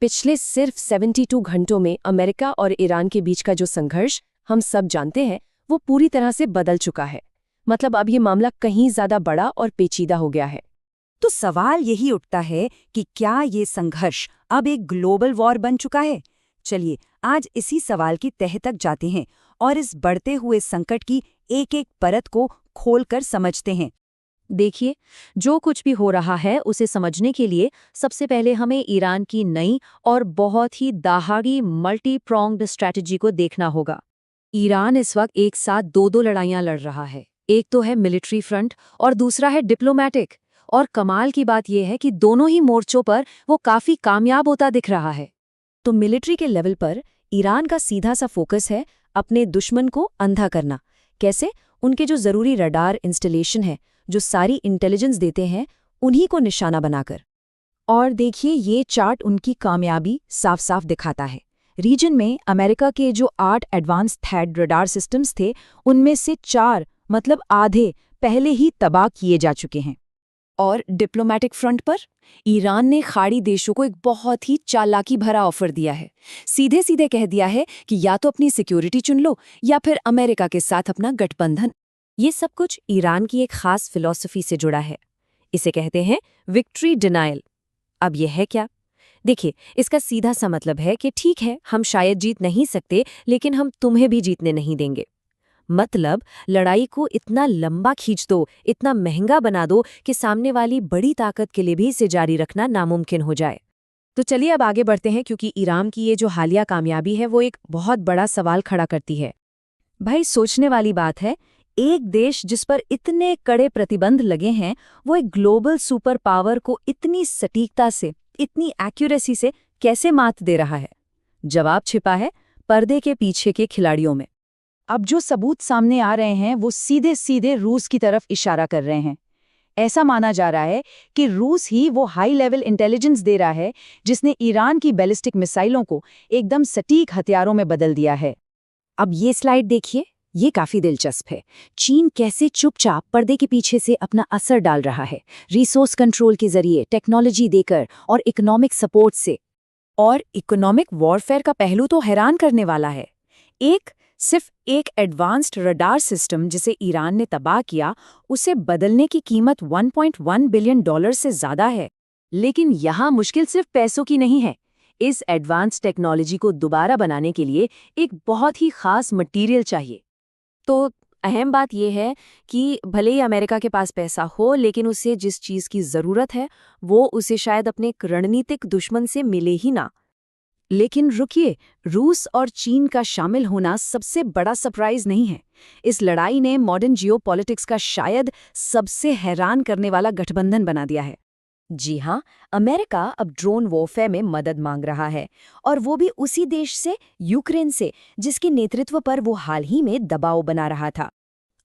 पिछले सिर्फ 72 घंटों में अमेरिका और ईरान के बीच का जो संघर्ष हम सब जानते हैं वो पूरी तरह से बदल चुका है। मतलब अब ये मामला कहीं ज्यादा बड़ा और पेचीदा हो गया है। तो सवाल यही उठता है कि क्या ये संघर्ष अब एक ग्लोबल वॉर बन चुका है? चलिए आज इसी सवाल की तह तक जाते हैं और इस बढ़ते हुए संकट की एक-एक परत को खोलकर समझते हैं। देखिए, जो कुछ भी हो रहा है उसे समझने के लिए सबसे पहले हमें ईरान की नई और बहुत ही दाहाड़ी मल्टी प्रोंग्ड स्ट्रैटेजी को देखना होगा। ईरान इस वक्त एक साथ दो लड़ाइयां लड़ रहा है। एक तो है मिलिट्री फ्रंट और दूसरा है डिप्लोमैटिक। और कमाल की बात यह है कि दोनों ही मोर्चों पर वो काफी कामयाब होता दिख रहा है। तो मिलिट्री के लेवल पर ईरान का सीधा सा फोकस है अपने दुश्मन को अंधा करना। कैसे? उनके जो जरूरी रडार इंस्टॉलेशन है, जो सारी इंटेलिजेंस देते हैं, उन्हीं को निशाना बनाकर। और देखिए ये चार्ट उनकी कामयाबी साफ साफ दिखाता है। रीजन में अमेरिका के जो 8 एडवांस थैड रडार सिस्टम्स थे, उनमें से 4 मतलब आधे पहले ही तबाह किए जा चुके हैं। और डिप्लोमैटिक फ्रंट पर ईरान ने खाड़ी देशों को एक बहुत ही चालाकी भरा ऑफर दिया है। सीधे सीधे कह दिया है कि या तो अपनी सिक्योरिटी चुन लो या फिर अमेरिका के साथ अपना गठबंधन। ये सब कुछ ईरान की एक खास फिलॉसफी से जुड़ा है। इसे कहते हैं विक्ट्री डिनायल। अब यह है क्या? देखिए, इसका सीधा सा मतलब है कि ठीक है, हम शायद जीत नहीं सकते, लेकिन हम तुम्हें भी जीतने नहीं देंगे। मतलब लड़ाई को इतना लंबा खींच दो, इतना महंगा बना दो कि सामने वाली बड़ी ताकत के लिए भी इसे जारी रखना नामुमकिन हो जाए। तो चलिए अब आगे बढ़ते हैं, क्योंकि ईरान की ये जो हालिया कामयाबी है वो एक बहुत बड़ा सवाल खड़ा करती है। भाई सोचने वाली बात है, एक देश जिस पर इतने कड़े प्रतिबंध लगे हैं, वो एक ग्लोबल सुपर पावर को इतनी सटीकता से, इतनी एक्यूरेसी से कैसे मात दे रहा है? जवाब छिपा है पर्दे के पीछे के खिलाड़ियों में। अब जो सबूत सामने आ रहे हैं वो सीधे सीधे रूस की तरफ इशारा कर रहे हैं। ऐसा माना जा रहा है कि रूस ही वो हाई लेवल इंटेलिजेंस दे रहा है जिसने ईरान की बैलिस्टिक मिसाइलों को एकदम सटीक हथियारों में बदल दिया है। अब ये स्लाइड देखिए, ये काफी दिलचस्प है। चीन कैसे चुपचाप पर्दे के पीछे से अपना असर डाल रहा है, रिसोर्स कंट्रोल के जरिए, टेक्नोलॉजी देकर और इकोनॉमिक सपोर्ट से। और इकोनॉमिक वॉरफेयर का पहलू तो हैरान करने वाला है। सिर्फ एक एडवांस्ड रडार सिस्टम जिसे ईरान ने तबाह किया, उसे बदलने की कीमत $1.1 बिलियन से ज्यादा है। लेकिन यहाँ मुश्किल सिर्फ पैसों की नहीं है। इस एडवांस टेक्नोलॉजी को दोबारा बनाने के लिए एक बहुत ही खास मटेरियल चाहिए। तो अहम बात यह है कि भले ही अमेरिका के पास पैसा हो, लेकिन उसे जिस चीज़ की ज़रूरत है वो उसे शायद अपने एक रणनीतिक दुश्मन से मिले ही ना। लेकिन रुकिए, रूस और चीन का शामिल होना सबसे बड़ा सरप्राइज नहीं है। इस लड़ाई ने मॉडर्न जियोपॉलिटिक्स का शायद सबसे हैरान करने वाला गठबंधन बना दिया है। जी हाँ, अमेरिका अब ड्रोन वॉरफेयर में मदद मांग रहा है, और वो भी उसी देश से, यूक्रेन से, जिसके नेतृत्व पर वो हाल ही में दबाव बना रहा था।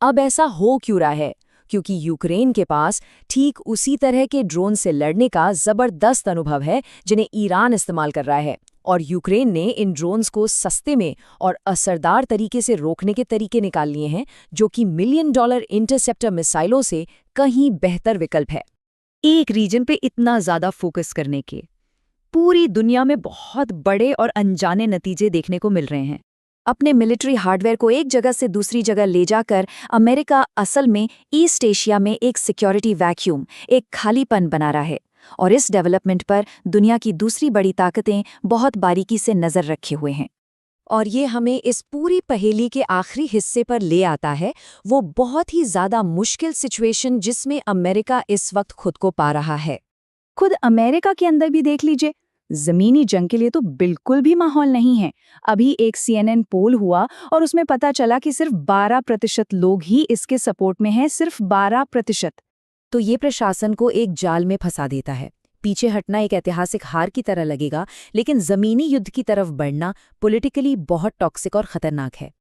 अब ऐसा हो क्यों रहा है? क्योंकि यूक्रेन के पास ठीक उसी तरह के ड्रोन से लड़ने का जबरदस्त अनुभव है जिन्हें ईरान इस्तेमाल कर रहा है, और यूक्रेन ने इन ड्रोन्स को सस्ते में और असरदार तरीके से रोकने के तरीके निकाल लिए हैं, जो कि $1 मिलियन इंटरसेप्टर मिसाइलों से कहीं बेहतर विकल्प है। एक रीजन पे इतना ज्यादा फोकस करने के पूरी दुनिया में बहुत बड़े और अनजाने नतीजे देखने को मिल रहे हैं। अपने मिलिट्री हार्डवेयर को एक जगह से दूसरी जगह ले जाकर अमेरिका असल में ईस्ट एशिया में एक सिक्योरिटी वैक्यूम, एक खालीपन बना रहा है। और इस डेवलपमेंट पर दुनिया की दूसरी बड़ी ताकतें बहुत बारीकी से नजर रखे हुए हैं। और ये हमें इस पूरी पहेली के आखिरी हिस्से पर ले आता है, वो बहुत ही ज्यादा मुश्किल सिचुएशन जिसमें अमेरिका इस वक्त खुद को पा रहा है। खुद अमेरिका के अंदर भी देख लीजिए, जमीनी जंग के लिए तो बिल्कुल भी माहौल नहीं है। अभी एक CNN पोल हुआ और उसमें पता चला कि सिर्फ 12% लोग ही इसके सपोर्ट में हैं, सिर्फ 12%। तो ये प्रशासन को एक जाल में फंसा देता है। पीछे हटना एक ऐतिहासिक हार की तरह लगेगा, लेकिन जमीनी युद्ध की तरफ बढ़ना पॉलिटिकली बहुत टॉक्सिक और खतरनाक है।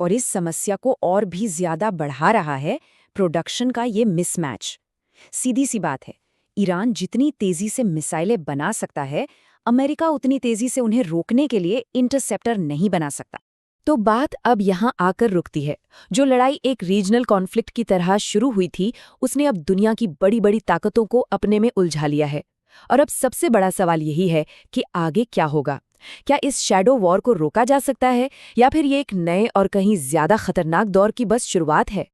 और इस समस्या को और भी ज्यादा बढ़ा रहा है प्रोडक्शन का ये मिसमैच। सीधी सी बात है, ईरान जितनी तेजी से मिसाइलें बना सकता है, अमेरिका उतनी तेजी से उन्हें रोकने के लिए इंटरसेप्टर नहीं बना सकता। तो बात अब यहाँ आकर रुकती है। जो लड़ाई एक रीजनल कॉन्फ्लिक्ट की तरह शुरू हुई थी, उसने अब दुनिया की बड़ी बड़ी ताकतों को अपने में उलझा लिया है। और अब सबसे बड़ा सवाल यही है कि आगे क्या होगा। क्या इस शैडो वॉर को रोका जा सकता है या फिर ये एक नए और कहीं ज्यादा खतरनाक दौर की बस शुरुआत है?